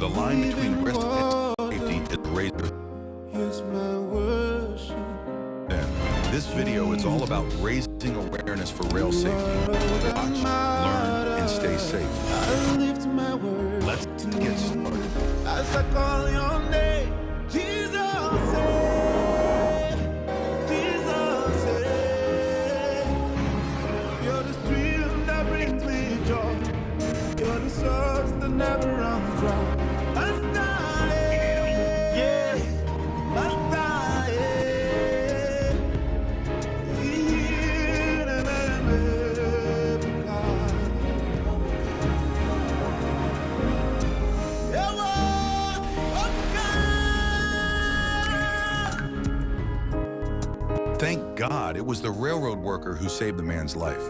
the line between risk and safety is razor thin. This video is all about raising awareness for rail safety. Watch, learn, and stay safe. Let's get started. As I call your name, Jesus, Jesus, you're the stream that brings me joy. You're the source that never runs dry. Must die, yeah, must die, Thank God it was the railroad worker who saved the man's life.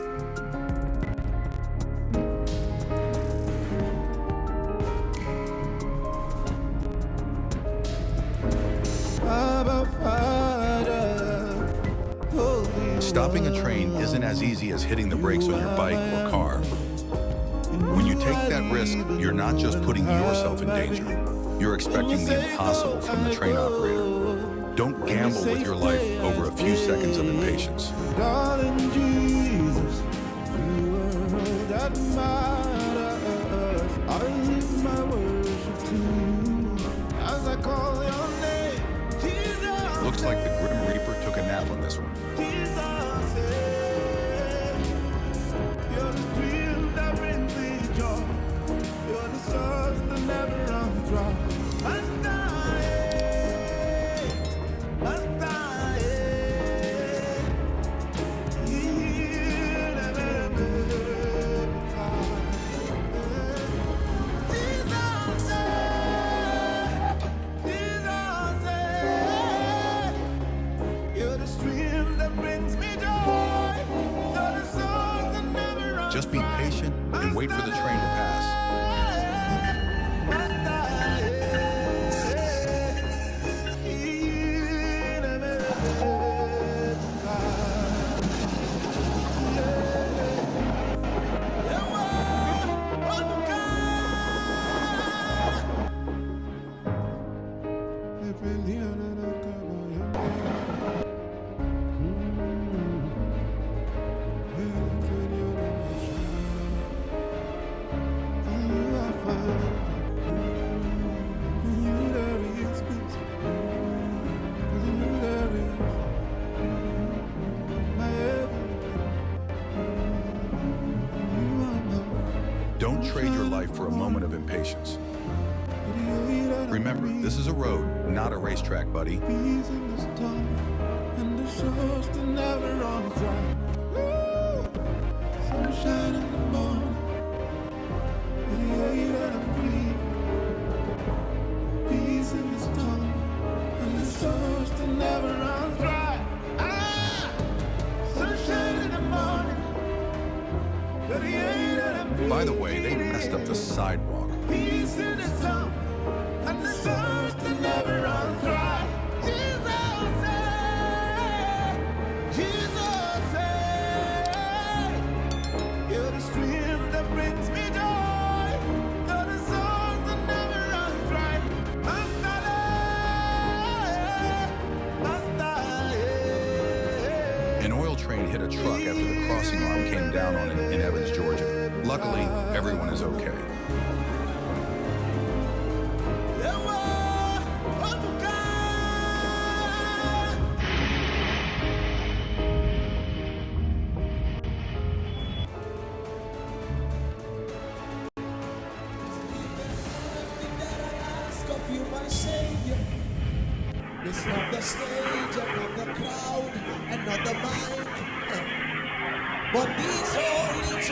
Stopping a train isn't as easy as hitting the brakes on your bike or car. When you take that risk, you're not just putting yourself in danger. You're expecting the impossible from the train operator. Don't gamble with your life over a few seconds of impatience. darling Jesus, you are that matters. I lift my worship to you as I call your name, Jesus. Looks like the Grim Reaper took a nap on this one. Jesus, you're the stream that brings me joy. You're the source that never runs dry. Must die, must die. You're the stream that brings me joy. You're the source that never runs Just be patient and wait for the train to pass. Don't trade your life for a moment of impatience. Remember, this is a road, not a racetrack, buddy. Peace in the storm, and the shores that never runs dry. Sunshine in the morning, with the air that I breathe. Peace in the storm, and the shores that never runs dry. Sunshine in the morning, with the air that I breathe. By the way, they messed up the sidewalk. Peace in the storm, and the source that never runs dry. Jesus, Jesus, you're the stream that brings me joy. You're the source that never runs dry. Must I? An oil train hit a truck after the crossing arm came down on it in Evans, Georgia. Luckily, everyone is okay. My Savior. It's not the stage and not the crowd and not the mic, but these holy